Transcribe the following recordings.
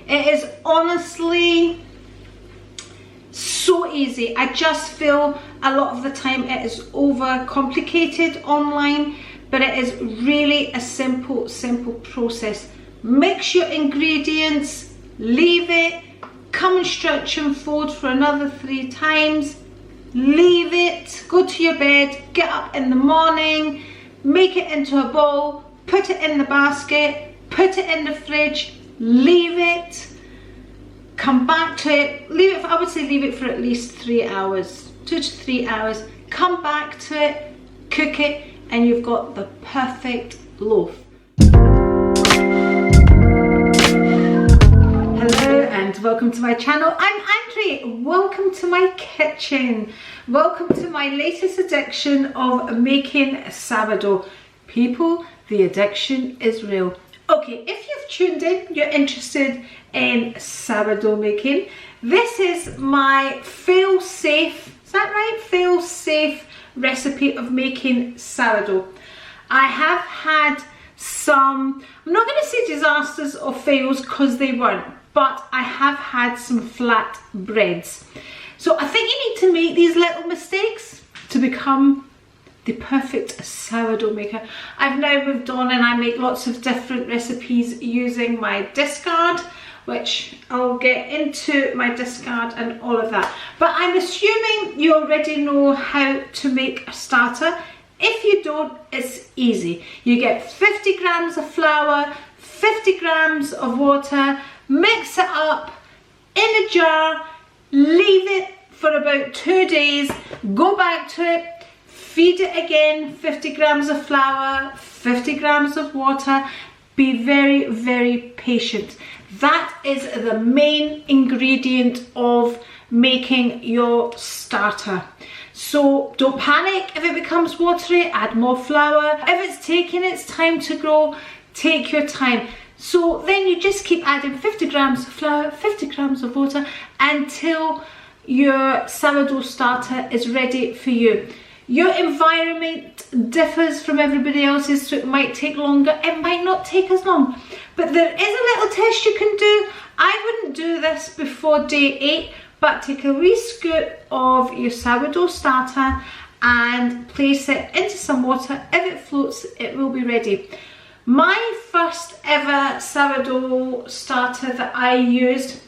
It is honestly so easy. I just feel a lot of the time it is over complicated online, but it is really a simple process. Mix your ingredients, leave it, come and stretch and fold for another 3 times, leave it, go to your bed, get up in the morning, make it into a bowl, put it in the basket, put it in the fridge, leave it, come back to it, leave it for, I would say leave it for at least 3 hours, 2 to 3 hours, come back to it, cook it, and you've got the perfect loaf. Hello and welcome to my channel. I'm Andri. Welcome to my kitchen. Welcome to my latest addiction of making sourdough. People, the addiction is real. Okay, if you've tuned in, you're interested in sourdough making. This is my fail-safe, is that right? Fail-safe recipe of making sourdough. I have had some, I'm not going to say disasters or fails because they weren't, but I have had some flat breads. So I think you need to make these little mistakes to become the perfect sourdough maker. I've now moved on and I make lots of different recipes using my discard, which I'll get into my discard and all of that. But I'm assuming you already know how to make a starter. If you don't, it's easy. You get 50 grams of flour, 50 grams of water, mix it up in a jar, leave it for about 2 days, go back to it, feed it again, 50 grams of flour, 50 grams of water. Be very, very patient. That is the main ingredient of making your starter. So don't panic if it becomes watery, add more flour. If it's taking its time to grow, take your time. So then you just keep adding 50 grams of flour, 50 grams of water until your sourdough starter is ready for you. Your environment differs from everybody else's, so it might take longer, it might not take as long. But there is a little test you can do. I wouldn't do this before day 8, but take a wee scoop of your sourdough starter and place it into some water. If it floats, it will be ready. My first ever sourdough starter that I used,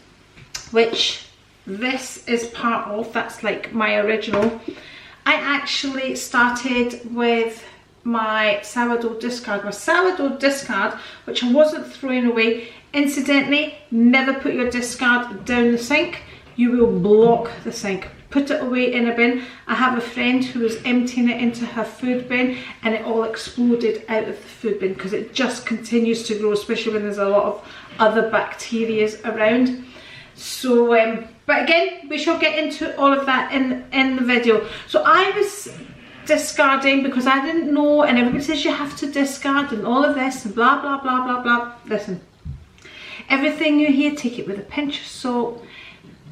which this is part of, that's like my original, I actually started with my sourdough discard. My sourdough discard, which I wasn't throwing away. Incidentally, never put your discard down the sink. You will block the sink. Put it away in a bin. I have a friend who was emptying it into her food bin and it all exploded out of the food bin because it just continues to grow, especially when there's a lot of other bacteria around. So, but again, we shall get into all of that in the video. So I was discarding because I didn't know, and everybody says you have to discard and all of this and blah, blah, blah, blah, blah. Listen, everything you hear, take it with a pinch of salt.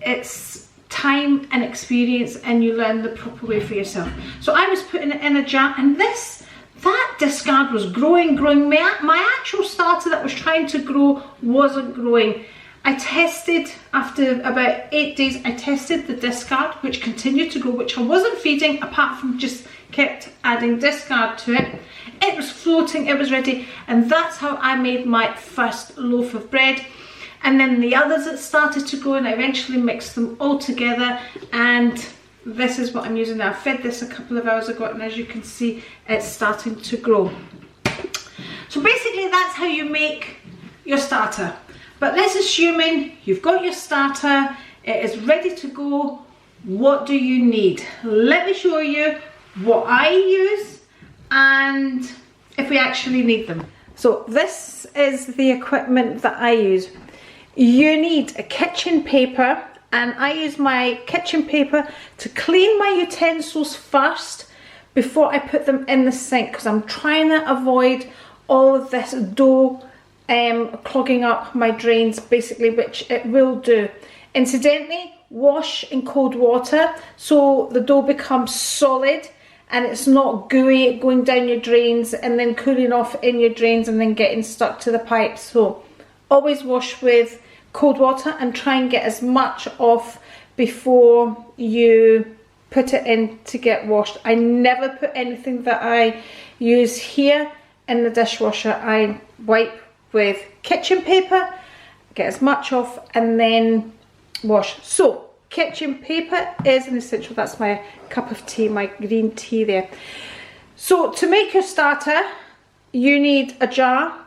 It's time and experience and you learn the proper way for yourself. So I was putting it in a jar and that discard was growing. My actual starter that was trying to grow wasn't growing. I tested, after about 8 days, I tested the discard, which continued to grow, which I wasn't feeding, apart from just kept adding discard to it. It was floating, it was ready, and that's how I made my first loaf of bread. And then the others that started to grow, and I eventually mixed them all together, and this is what I'm using now. I fed this a couple of hours ago, and as you can see, it's starting to grow. So basically, that's how you make your starter. But let's assuming you've got your starter, it is ready to go. What do you need? Let me show you what I use and if we actually need them. So this is the equipment that I use. You need a kitchen paper, and I use my kitchen paper to clean my utensils first before I put them in the sink, because I'm trying to avoid all of this dough clogging up my drains, basically, which it will do. Incidentally, wash in cold water so the dough becomes solid and it's not gooey going down your drains and then cooling off in your drains and then getting stuck to the pipes. So always wash with cold water and try and get as much off before you put it in to get washed. I never put anything that I use here in the dishwasher. I wipe with kitchen paper, get as much off, and then wash. So kitchen paper is an essential. That's my cup of tea, my green tea there. So to make your starter, you need a jar.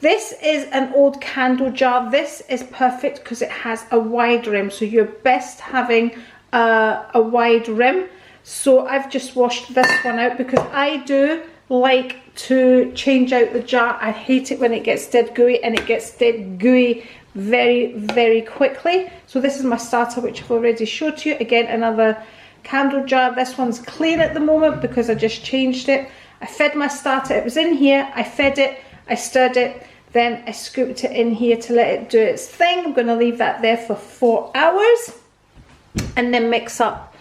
This is an old candle jar. This is perfect because it has a wide rim, so you're best having a wide rim. So I've just washed this one out because I do like to change out the jar. I hate it when it gets dead gooey, and it gets dead gooey very, very quickly. So this is my starter, which I've already showed to you. Again, another candle jar. This one's clean at the moment because I just changed it. I fed my starter. It was in here. I fed it. I stirred it. Then I scooped it in here to let it do its thing. I'm going to leave that there for 4 hours and then mix up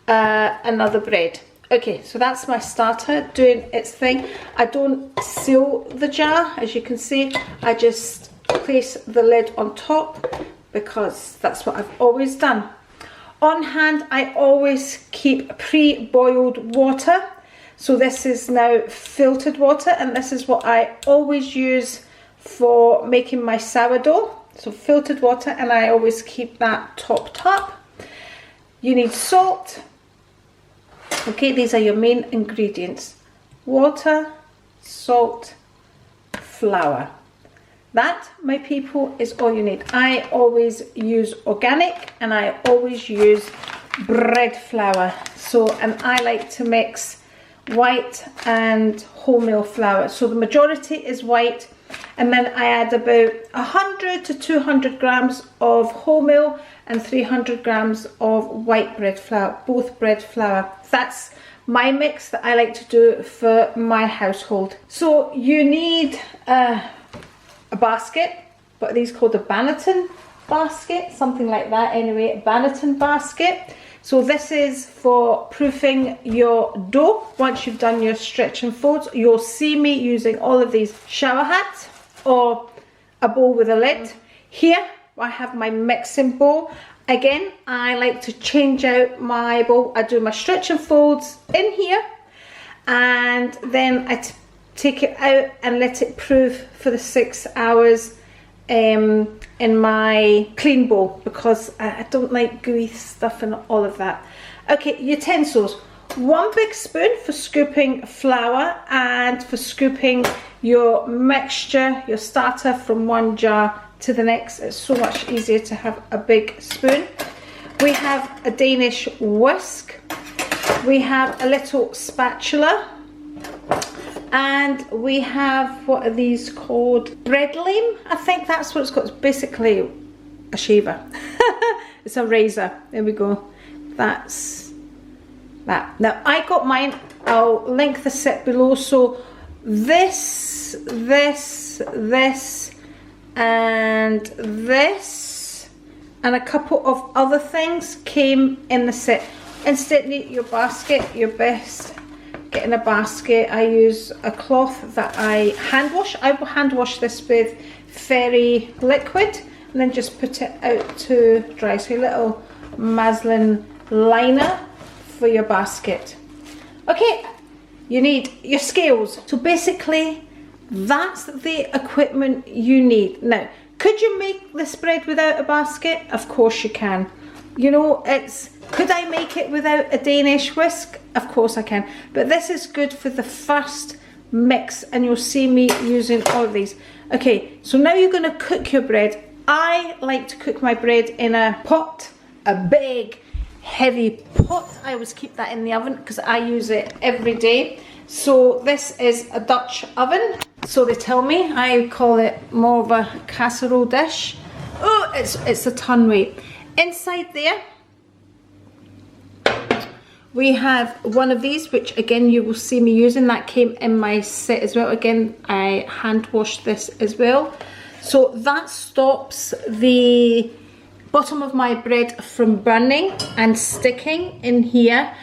another bread. Okay, so that's my starter doing its thing. I don't seal the jar, as you can see. I just place the lid on top because that's what I've always done. On hand, I always keep pre-boiled water. So this is now filtered water, and this is what I always use for making my sourdough. So filtered water, and I always keep that topped up. You need salt. Okay, these are your main ingredients: water, salt, flour. That, my people, is all you need. I always use organic, and I always use bread flour. So, and I like to mix white and wholemeal flour. So the majority is white, and then I add about 100 to 200 grams of wholemeal and 300 grams of white bread flour, both bread flour. That's my mix that I like to do for my household. So you need a basket. What are these called? A Banneton basket, something like that. Anyway, a Banneton basket. So this is for proofing your dough. Once you've done your stretch and folds, you'll see me using all of these shower hats or a bowl with a lid. Here I have my mixing bowl. Again, I like to change out my bowl. I do my stretch and folds in here, and then I take it out and let it proof for the 6 hours in my clean bowl, because I don't like gooey stuff and all of that. Okay, utensils. 1 big spoon for scooping flour and for scooping your mixture, your starter, from one jar to the next. It's so much easier to have a big spoon. We have a Danish whisk. We have a little spatula. And we have, what are these called? Bread lame, I think that's what it's called. It's basically a shaver. It's a razor. There we go. That's that. Now I got mine. I'll link the set below. So this, and this, and a couple of other things came in the set. Instantly, your basket, your best. Get in a basket. I use a cloth that I hand wash. I will hand wash this with fairy liquid and then just put it out to dry. So a little muslin liner for your basket. Okay, you need your scales. So basically, that's the equipment you need. Now, could you make this bread without a basket? Of course you can. You know, could I make it without a Danish whisk? Of course I can. But this is good for the first mix, and you'll see me using all of these. Okay, so now you're going to cook your bread. I like to cook my bread in a pot, a big, heavy pot. I always keep that in the oven because I use it every day. So this is a Dutch oven. So they tell me. I call it more of a casserole dish. Oh, it's a ton weight. Inside there, we have one of these, which again you will see me using. That came in my set as well. Again, I hand washed this as well. So that stops the bottom of my bread from burning and sticking in here,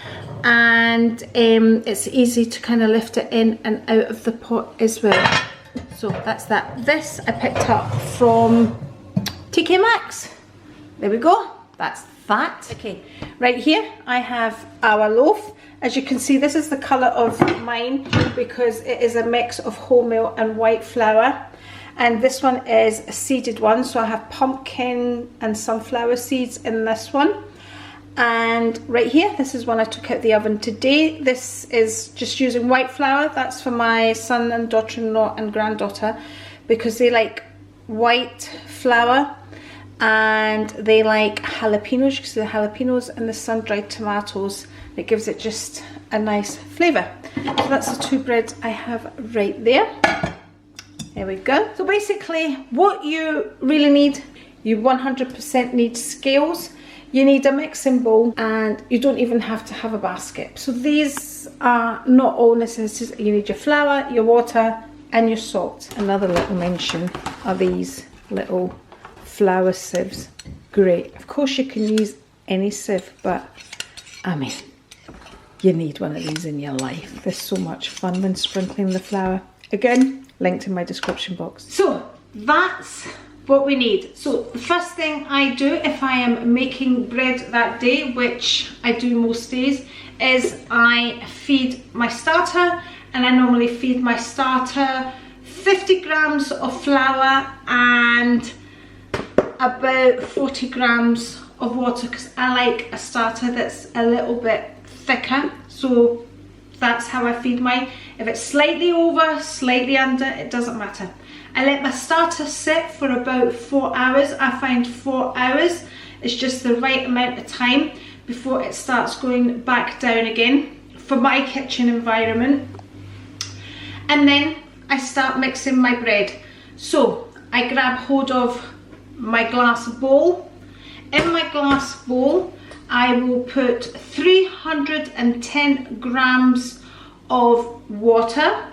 and it's easy to kind of lift it in and out of the pot as well. So that's that. This I picked up from TK Maxx. There we go. That's that. Okay, right here I have our loaf. As you can see, this is the colour of mine because it is a mix of wholemeal and white flour. And this one is a seeded one, so I have pumpkin and sunflower seeds in this one. And right here, this is one I took out the oven today. This is just using white flour. That's for my son and daughter-in-law and granddaughter because they like white flour and they like jalapenos because they're jalapenos, and the sun-dried tomatoes. It gives it just a nice flavour. So that's the two breads I have right there. There we go. So basically what you really need, you 100% need scales, you need a mixing bowl, and you don't even have to have a basket. So these are not all necessities. You need your flour, your water and your salt. Another little mention are these little flour sieves. Great. Of course you can use any sieve, but I mean, you need one of these in your life. They're so much fun when sprinkling the flour. Again, linked in my description box. So that's what we need. So the first thing I do if I am making bread that day, which I do most days, is I feed my starter, and I normally feed my starter 50 grams of flour and about 40 grams of water because I like a starter that's a little bit thicker. So that's how I feed mine. If it's slightly over, slightly under, it doesn't matter. I let my starter sit for about 4 hours. I find 4 hours is just the right amount of time before it starts going back down again for my kitchen environment. And then I start mixing my bread. So I grab hold of my glass bowl. In my glass bowl, I will put 310 grams of water.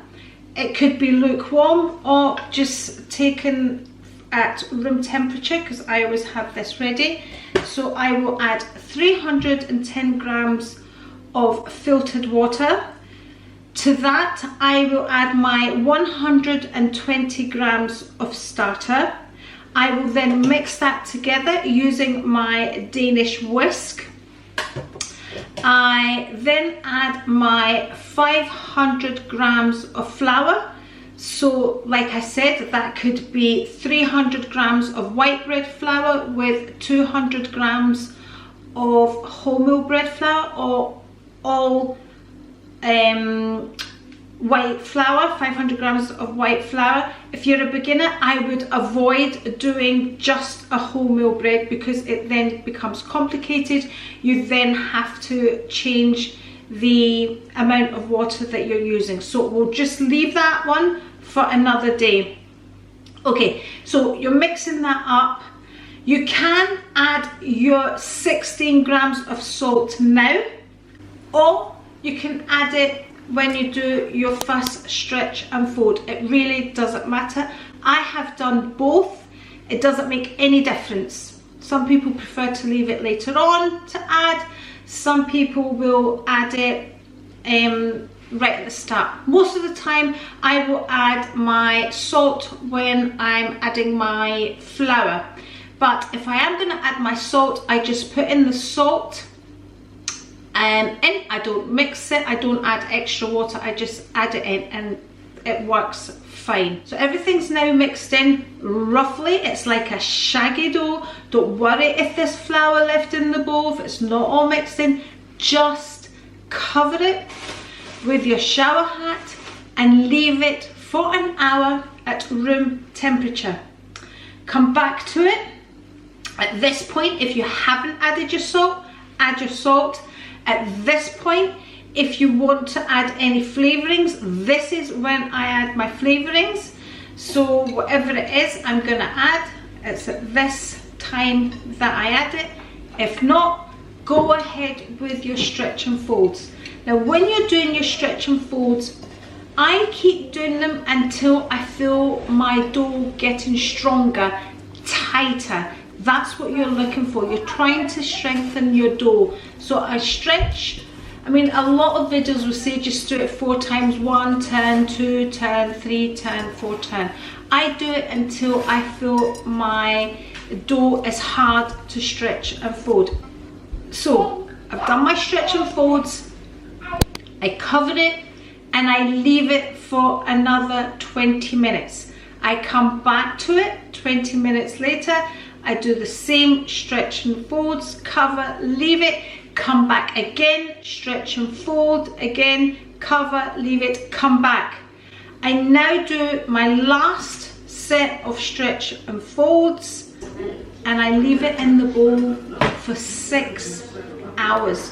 It could be lukewarm or just taken at room temperature because I always have this ready. So I will add 310 grams of filtered water. To that I will add my 120 grams of starter. I will then mix that together using my Danish whisk. I then add my 500 grams of flour. So like I said, that could be 300 grams of white bread flour with 200 grams of wholemeal bread flour, or all white flour, 500 grams of white flour. If you're a beginner, I would avoid doing just a wholemeal bread because it then becomes complicated. You then have to change the amount of water that you're using. So we'll just leave that one for another day. Okay, so you're mixing that up. You can add your 16 grams of salt now, or you can add it when you do your first stretch and fold. It really doesn't matter. I have done both. It doesn't make any difference. Some people prefer to leave it later on to add. Some people will add it right at the start. Most of the time I will add my salt when I'm adding my flour. But if I am going to add my salt, I just put in the salt in. I don't mix it, I don't add extra water, I just add it in and it works fine. So everything's now mixed in roughly. It's like a shaggy dough. Don't worry if there's flour left in the bowl, if it's not all mixed in. Just cover it with your shower hat and leave it for an hour at room temperature. Come back to it. At this point, if you haven't added your salt, add your salt. At this point, if you want to add any flavourings, this is when I add my flavourings. So whatever it is I'm going to add, it's at this time that I add it. If not, go ahead with your stretch and folds. Now when you're doing your stretch and folds, I keep doing them until I feel my dough getting stronger, tighter. That's what you're looking for. You're trying to strengthen your dough. So I stretch. I mean, a lot of videos will say just do it 4 times. 1 turn, 2 turn, 3 turn, 4 turn. I do it until I feel my dough is hard to stretch and fold. So I've done my stretch and folds, I cover it and I leave it for another 20 minutes. I come back to it 20 minutes later, I do the same stretch and folds, cover, leave it, come back again, stretch and fold, again, cover, leave it, come back. I now do my last set of stretch and folds and I leave it in the bowl for 6 hours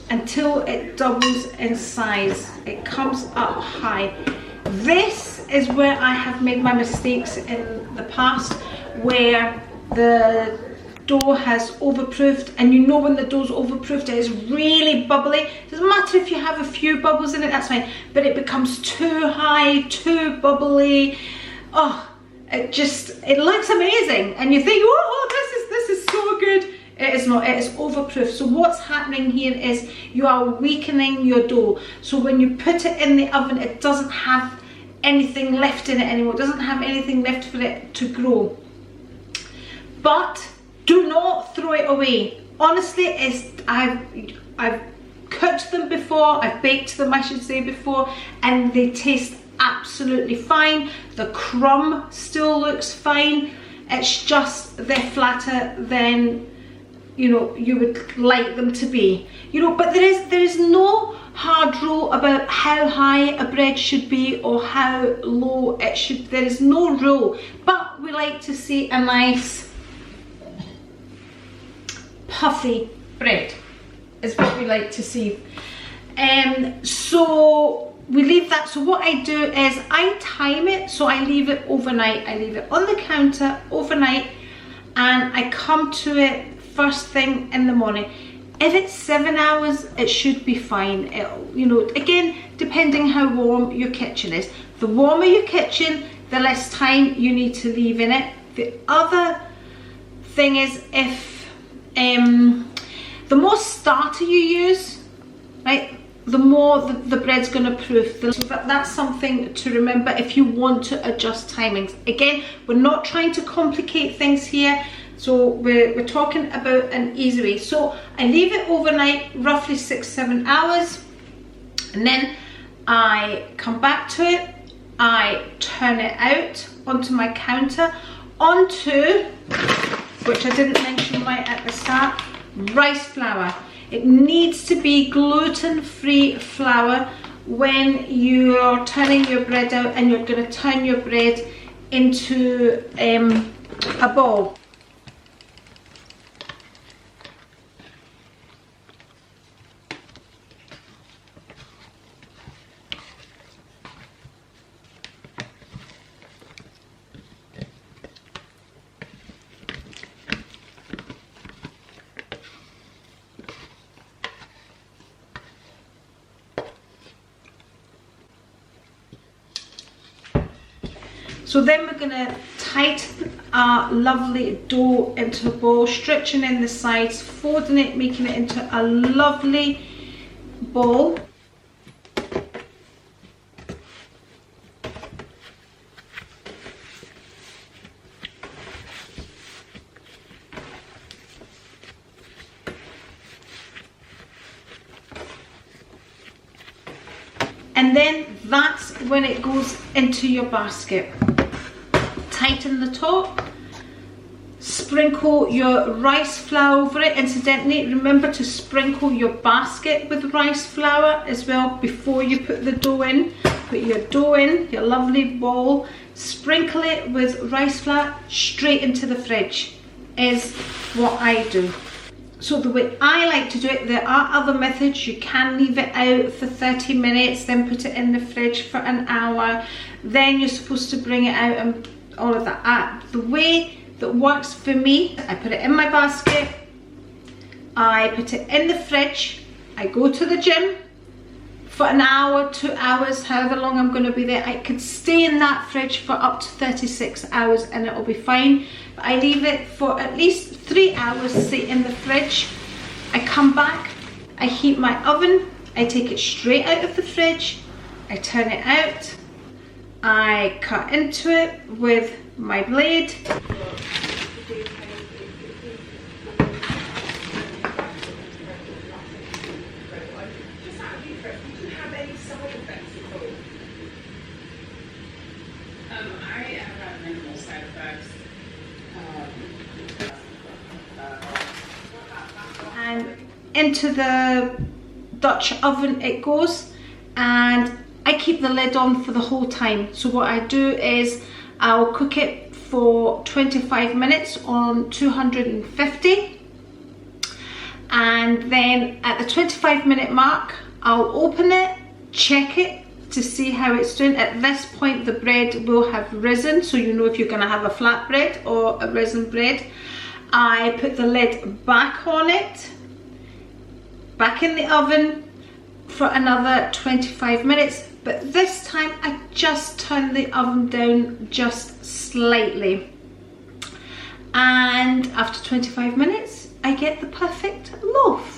until it doubles in size. It comes up high. This is where I have made my mistakes in the past, where the dough has overproofed, and you know when the dough's overproofed, it is really bubbly. It doesn't matter if you have a few bubbles in it, that's fine, but it becomes too high, too bubbly. Oh, it looks amazing, and you think, oh, this is so good. It is not, it is overproofed. So what's happening here is you are weakening your dough. So when you put it in the oven, it doesn't have anything left in it anymore. It doesn't have anything left for it to grow. But do not throw it away. Honestly, I've cooked them before, I've baked them, I should say, before, and they taste absolutely fine. The crumb still looks fine. It's just they're flatter than you would like them to be. But there is no hard rule about how high a bread should be or how low it should. There is no rule, but we like to see a nice puffy bread is what we like to see. So we leave that. So what I do is I time it, so I leave it overnight. I leave it on the counter overnight and I come to it first thing in the morning. If it's 7 hours, it should be fine. Again, depending how warm your kitchen is. The warmer your kitchen, the less time you need to leave in it. The other thing is, if the more starter you use, right, the more the bread's going to proof. So that's something to remember if you want to adjust timings. Again, we're not trying to complicate things here. So we're talking about an easy way. So I leave it overnight, roughly 6-7 hours, and then I come back to it. I turn it out onto my counter, onto, which I didn't mention right at the start, rice flour. It needs to be gluten-free flour when you're turning your bread out and you're going to turn your bread into a ball. So then we're going to tighten our lovely dough into a ball, stretching in the sides, folding it, making it into a lovely ball. And then that's when it goes into your basket. Tighten the top, sprinkle your rice flour over it. Incidentally, remember to sprinkle your basket with rice flour as well before you put the dough in. Put your dough in, your lovely ball, sprinkle it with rice flour, straight into the fridge is what I do. So the way I like to do it, there are other methods. You can leave it out for 30 minutes, then put it in the fridge for an hour, then you're supposed to bring it out and all of that. The way that works for me, I put it in my basket, I put it in the fridge, I go to the gym for an hour, 2 hours, however long I'm going to be there. I could stay in that fridge for up to 36 hours and it'll be fine. But I leave it for at least 3 hours, say, in the fridge. I come back, I heat my oven, I take it straight out of the fridge, I turn it out, I cut into it with my blade. and into the Dutch oven it goes, and I keep the lid on for the whole time. So what I do is I'll cook it for 25 minutes on 250, and then at the 25-minute mark I'll open it, check it to see how it's doing. At this point the bread will have risen, so you know if you're going to have a flat bread or a risen bread. I put the lid back on it, back in the oven for another 25 minutes, but this time I just turn the oven down just slightly, and after 25 minutes I get the perfect loaf.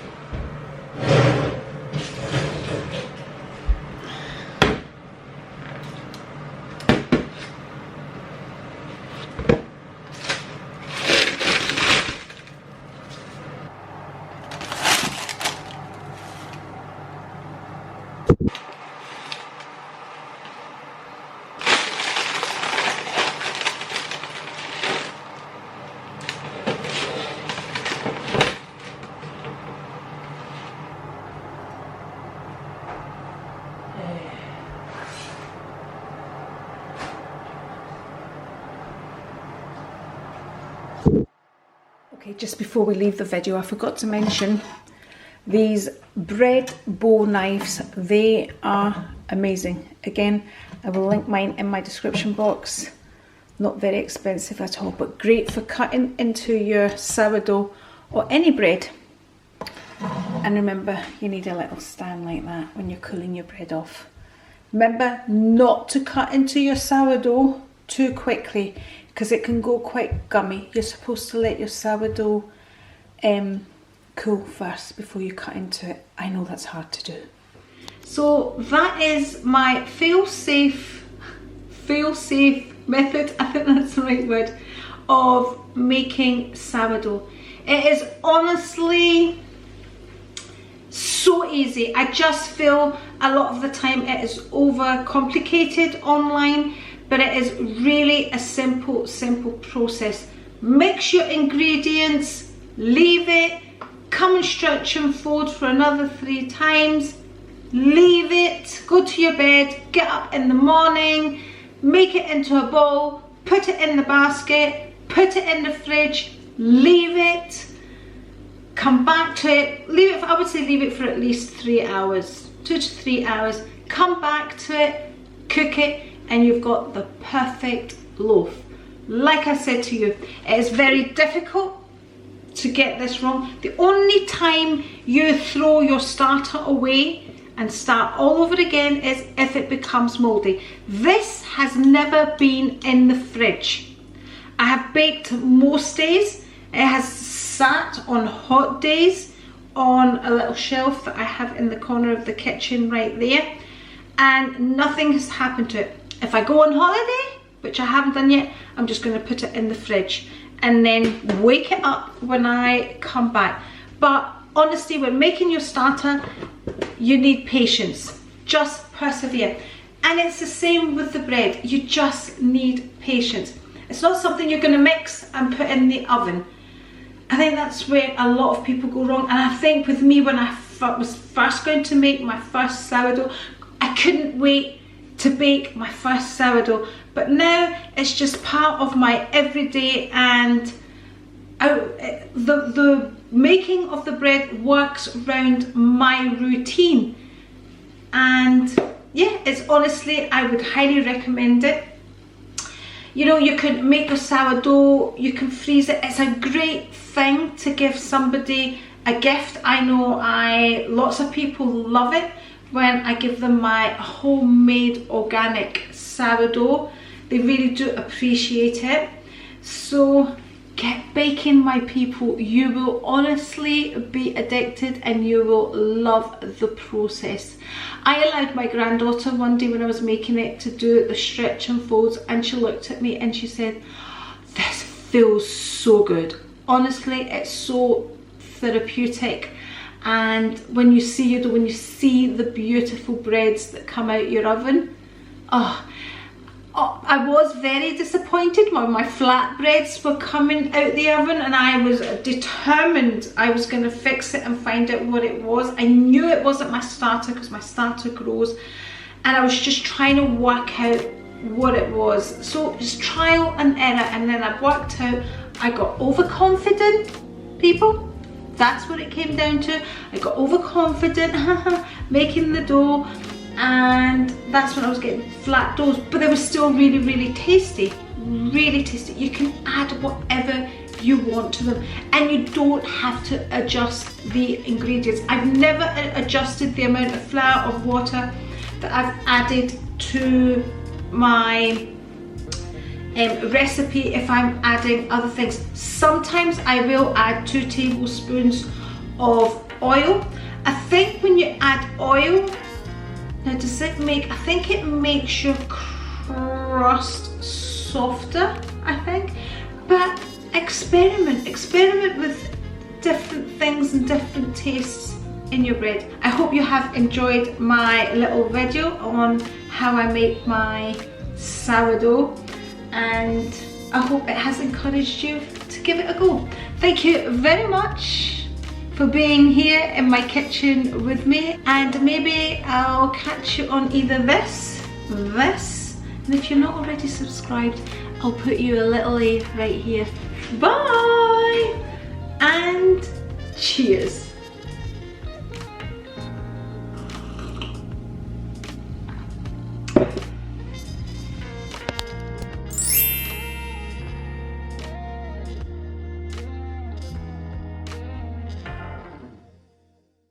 Okay, just before we leave the video, I forgot to mention these bread bowl knives. They are amazing. Again, I will link mine in my description box. Not very expensive at all, but great for cutting into your sourdough or any bread. And remember, you need a little stand like that when you're cooling your bread off. Remember not to cut into your sourdough too quickly, because it can go quite gummy. You're supposed to let your sourdough cool first before you cut into it. I know that's hard to do. So that is my fail-safe method, I think that's the right word, of making sourdough. It is honestly so easy. I just feel a lot of the time it is over complicated online, but it is really a simple process. Mix your ingredients, leave it, come and stretch and fold for another 3 times, leave it, go to your bed, get up in the morning, make it into a bowl, put it in the basket, put it in the fridge, leave it, come back to it, leave it for, I would say leave it for at least 3 hours, 2 to 3 hours, come back to it, cook it, and you've got the perfect loaf. Like I said to you, it is very difficult to get this wrong. The only time you throw your starter away and start all over again is if it becomes moldy. This has never been in the fridge. I have baked most days. It has sat on hot days on a little shelf that I have in the corner of the kitchen right there, and nothing has happened to it. If I go on holiday, which I haven't done yet, I'm just going to put it in the fridge and then wake it up when I come back. But honestly, when making your starter, you need patience. Just persevere. And it's the same with the bread. You just need patience. It's not something you're going to mix and put in the oven. I think that's where a lot of people go wrong. And I think with me, when I was first going to make my first sourdough, I couldn't wait to bake my first sourdough, but now it's just part of my everyday, and the making of the bread works around my routine. And yeah, it's honestly, I would highly recommend it. You know, you can make your sourdough, you can freeze it. It's a great thing to give somebody a gift. I know lots of people love it when I give them my homemade organic sourdough. They really do appreciate it. So get baking, my people. You will honestly be addicted and you will love the process. I allowed my granddaughter one day when I was making it to do the stretch and folds, and she looked at me and she said, "This feels so good." Honestly, it's so therapeutic. And when you see the beautiful breads that come out your oven, oh, I was very disappointed when my flatbreads were coming out the oven, and I was determined I was going to fix it and find out what it was. I knew it wasn't my starter because my starter grows, and I was just trying to work out what it was. So it's trial and error, and then I worked out I got overconfident, people. That's what it came down to. I got overconfident making the dough, and that's when I was getting flat doughs, but they were still really, really tasty. Really tasty. You can add whatever you want to them, and you don't have to adjust the ingredients. I've never adjusted the amount of flour or water that I've added to my recipe if I'm adding other things. Sometimes I will add 2 tablespoons of oil. I think when you add oil, now does it make, I think it makes your crust softer, I think, but experiment with different things and different tastes in your bread. I hope you have enjoyed my little video on how I make my sourdough, and I hope it has encouraged you to give it a go. Thank you very much for being here in my kitchen with me, and maybe I'll catch you on either this, and if you're not already subscribed, I'll put you a little A right here. Bye, and cheers.